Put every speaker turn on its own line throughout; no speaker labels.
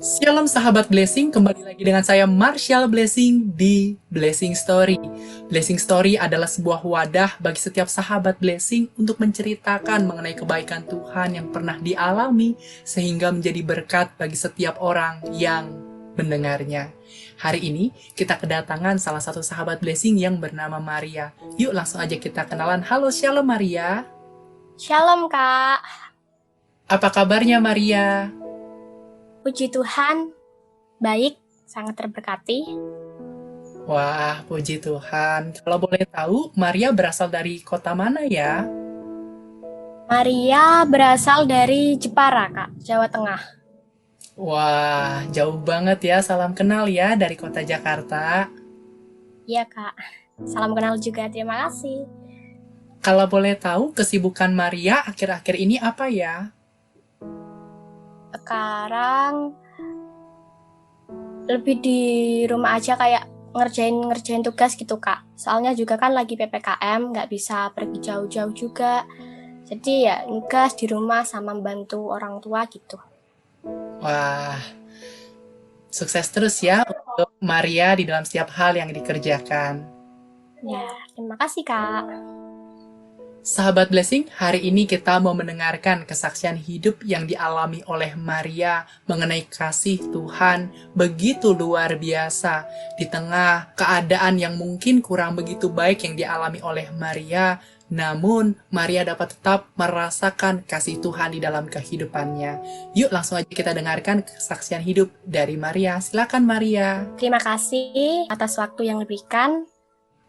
Shalom sahabat Blessing, kembali lagi dengan saya Marshall Blessing di Blessing Story. Blessing Story adalah sebuah wadah bagi setiap sahabat Blessing untuk menceritakan mengenai kebaikan Tuhan yang pernah dialami sehingga menjadi berkat bagi setiap orang yang mendengarnya. Hari ini kita kedatangan salah satu sahabat Blessing yang bernama Maria. Yuk langsung aja kita kenalan. Halo Shalom Maria.
Shalom Kak,
Apa kabarnya Maria?
puji Tuhan, baik, sangat terberkati.
Wah, puji Tuhan. Kalau boleh tahu, Maria berasal dari kota mana ya?
Maria berasal dari Jepara Kak, Jawa Tengah.
Wah, jauh banget ya. Salam kenal ya dari kota Jakarta.
Iya Kak, salam kenal juga, terima kasih.
Kalau boleh tahu, kesibukan Maria akhir-akhir ini apa ya?
Sekarang lebih di rumah aja kayak ngerjain tugas gitu Kak. Soalnya juga kan lagi PPKM, nggak bisa pergi jauh-jauh juga. Jadi ya nugas di rumah sama bantu orang tua gitu.
Wah, sukses terus ya untuk Maria di dalam setiap hal yang dikerjakan.
Ya, terima kasih Kak.
Sahabat Blessing, hari ini kita mau mendengarkan kesaksian hidup yang dialami oleh Maria mengenai kasih Tuhan begitu luar biasa. Di tengah keadaan yang mungkin kurang begitu baik yang dialami oleh Maria, namun Maria dapat tetap merasakan kasih Tuhan di dalam kehidupannya. Yuk langsung aja kita dengarkan kesaksian hidup dari Maria. Silakan Maria.
Terima kasih atas waktu yang diberikan.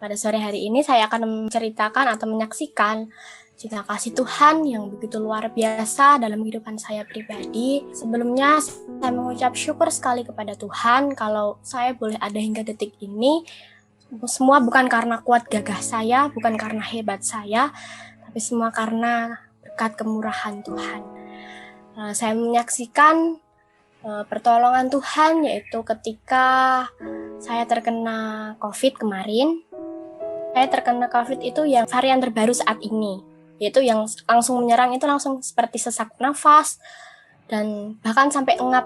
Pada sore hari ini saya akan menceritakan atau menyaksikan cinta kasih Tuhan yang begitu luar biasa dalam kehidupan saya pribadi. Sebelumnya saya mengucap syukur sekali kepada Tuhan kalau saya boleh ada hingga detik ini. Semua bukan karena kuat gagah saya, bukan karena hebat saya, tapi semua karena berkat kemurahan Tuhan. Saya menyaksikan pertolongan Tuhan yaitu ketika saya terkena COVID kemarin. Saya terkena COVID itu yang varian terbaru saat ini, yaitu yang langsung menyerang itu langsung seperti sesak nafas dan bahkan sampai engap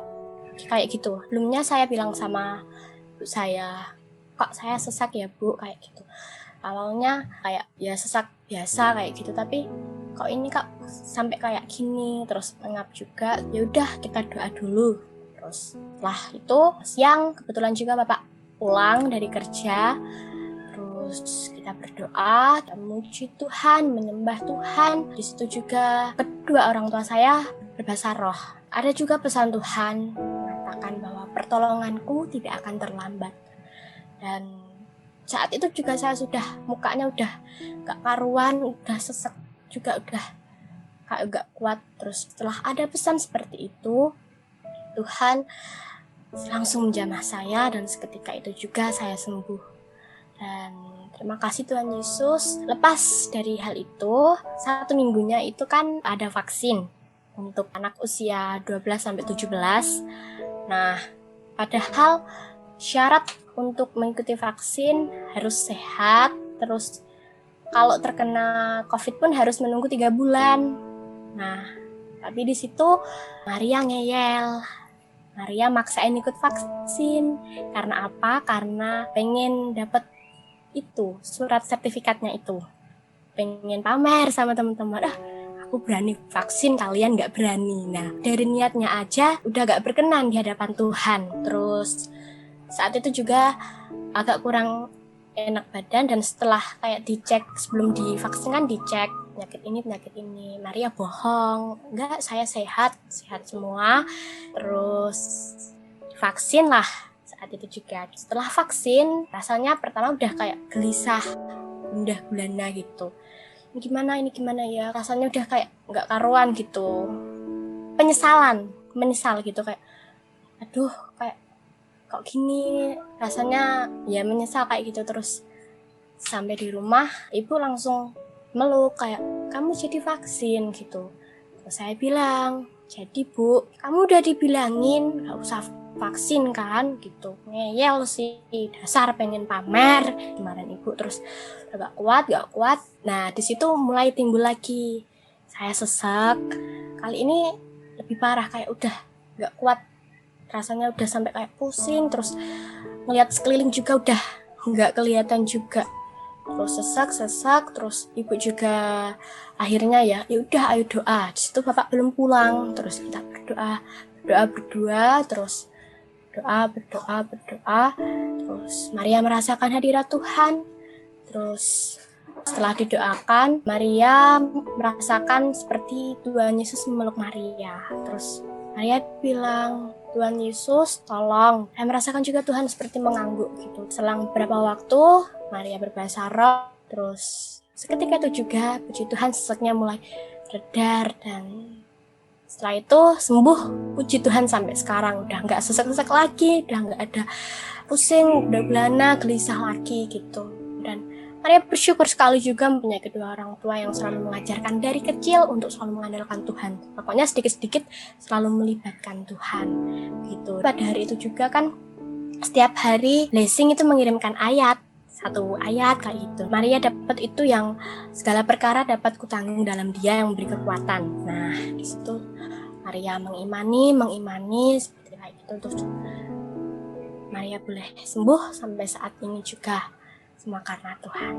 kayak gitu. Sebelumnya saya bilang sama ibu saya, kok saya sesak ya Bu, kayak gitu. Awalnya kayak ya sesak biasa kayak gitu, tapi kok ini kak sampai kayak gini, terus engap juga. Ya udah kita doa dulu. Terus setelah itu siang kebetulan juga bapak pulang dari kerja. Terus kita berdoa, kita memuji Tuhan, menyembah Tuhan. Di situ juga kedua orang tua saya berbahasa roh. Ada juga pesan Tuhan mengatakan bahwa pertolonganku tidak akan terlambat. Dan saat itu juga saya sudah mukanya udah gak karuan, udah sesek juga udah kayak gak kuat. Terus setelah ada pesan seperti itu, Tuhan langsung menjamah saya dan seketika itu juga saya sembuh. Dan terima kasih Tuhan Yesus. Lepas dari hal itu, 1 minggunya itu kan ada vaksin untuk anak usia 12-17. Nah, padahal syarat untuk mengikuti vaksin harus sehat, terus kalau terkena COVID pun harus menunggu 3 bulan. Nah, tapi di situ Maria ngeyel. Maria maksain ikut vaksin. Karena apa? Karena pengen dapat itu surat sertifikatnya itu, pengen pamer sama teman-teman, aku berani vaksin kalian nggak berani. Nah dari niatnya aja udah nggak berkenan di hadapan Tuhan. Terus saat itu juga agak kurang enak badan, dan setelah kayak dicek sebelum divaksin kan dicek penyakit ini, Maria bohong, enggak, saya sehat semua. Terus vaksin lah saat itu juga. Setelah vaksin rasanya pertama udah kayak gelisah, udah gulana gitu, ini gimana ya, rasanya udah kayak nggak karuan gitu, menyesal gitu, kayak aduh kayak kok gini rasanya, ya menyesal kayak gitu. Terus sampai di rumah ibu langsung meluk kayak kamu jadi vaksin gitu. Terus saya bilang, jadi Bu, kamu udah dibilangin gak usah vaksin kan gitu. Ngeyel sih, dasar pengen pamer kemarin ibu. Terus gak kuat. Nah di situ mulai timbul lagi, saya sesek. Kali ini lebih parah, kayak udah gak kuat rasanya udah sampai kayak pusing, terus ngeliat sekeliling juga udah nggak kelihatan juga, terus sesak, terus ibu juga akhirnya ya udah ayo doa. Di situ bapak belum pulang, terus kita berdoa, terus berdoa, terus Maria merasakan hadirat Tuhan. Terus setelah didoakan, Maria merasakan seperti Tuhan Yesus memeluk Maria. Terus Maria bilang, Tuhan Yesus tolong. Saya merasakan juga Tuhan seperti mengangguk gitu. Selang beberapa waktu, Maria berbahasa roh. Terus seketika itu juga puji Tuhan sesaknya mulai redar, dan setelah itu sembuh, puji Tuhan sampai sekarang. Udah nggak sesak-sesak lagi, udah nggak ada pusing, udah belana, gelisah lagi gitu. Dan Maria bersyukur sekali juga mempunyai kedua orang tua yang selalu mengajarkan dari kecil untuk selalu mengandalkan Tuhan. Pokoknya sedikit-sedikit selalu melibatkan Tuhan gitu. Pada hari itu juga kan setiap hari blessing itu mengirimkan ayat, satu ayat kayak gitu. Maria dapat itu yang segala perkara dapat kutanggung dalam Dia yang memberi kekuatan. Nah, di situ Maria mengimani seperti kayak gitu. Terus Maria boleh sembuh sampai saat ini juga. Semua karena Tuhan.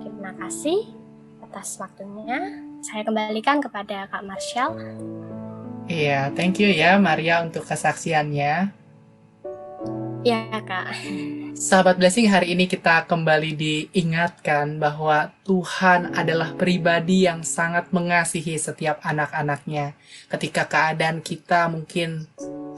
Terima kasih atas waktunya. Saya kembalikan kepada Kak Marshall.
Iya, thank you ya Maria untuk kesaksiannya.
Ya Kak.
Sahabat Blessing, hari ini kita kembali diingatkan bahwa Tuhan adalah pribadi yang sangat mengasihi setiap anak-anaknya. Ketika keadaan kita mungkin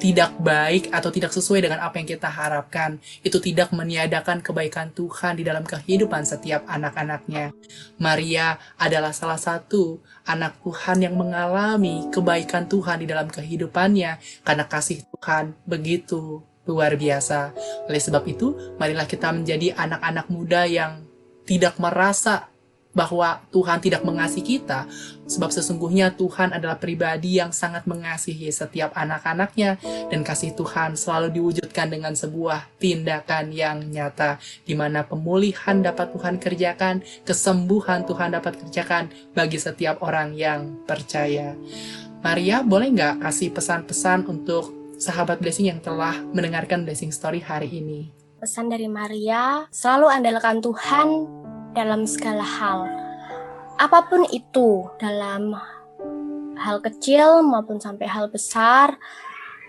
tidak baik atau tidak sesuai dengan apa yang kita harapkan, itu tidak meniadakan kebaikan Tuhan di dalam kehidupan setiap anak-anaknya. Maria adalah salah satu anak Tuhan yang mengalami kebaikan Tuhan di dalam kehidupannya karena kasih Tuhan begitu luar biasa. Oleh sebab itu, marilah kita menjadi anak-anak muda yang tidak merasa bahwa Tuhan tidak mengasihi kita, sebab sesungguhnya Tuhan adalah pribadi yang sangat mengasihi setiap anak-anaknya, dan kasih Tuhan selalu diwujudkan dengan sebuah tindakan yang nyata, di mana pemulihan dapat Tuhan kerjakan, kesembuhan Tuhan dapat kerjakan bagi setiap orang yang percaya. Maria, boleh nggak kasih pesan-pesan untuk sahabat Blessing yang telah mendengarkan Blessing Story hari ini?
Pesan dari Maria, selalu andalkan Tuhan dalam segala hal. Apapun itu, dalam hal kecil maupun sampai hal besar,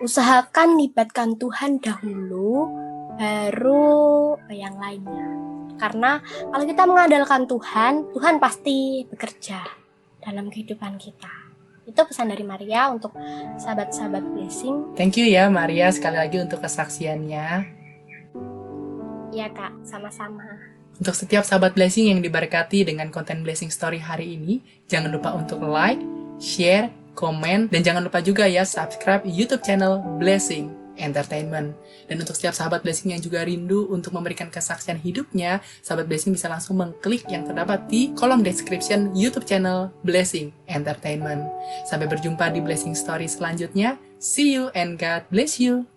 usahakan libatkan Tuhan dahulu, baru yang lainnya. Karena kalau kita mengandalkan Tuhan, Tuhan pasti bekerja dalam kehidupan kita. Itu pesan dari Maria untuk sahabat-sahabat Blessing.
Thank you ya Maria sekali lagi untuk kesaksiannya.
Iya Kak, sama-sama.
Untuk setiap sahabat Blessing yang diberkati dengan konten Blessing Story hari ini, jangan lupa untuk like, share, komen, dan jangan lupa juga ya subscribe YouTube channel Blessing Entertainment. Dan untuk setiap sahabat Blessing yang juga rindu untuk memberikan kesaksian hidupnya, sahabat Blessing bisa langsung mengklik yang terdapat di kolom description YouTube channel Blessing Entertainment. Sampai berjumpa di Blessing Story selanjutnya. See you and God bless you.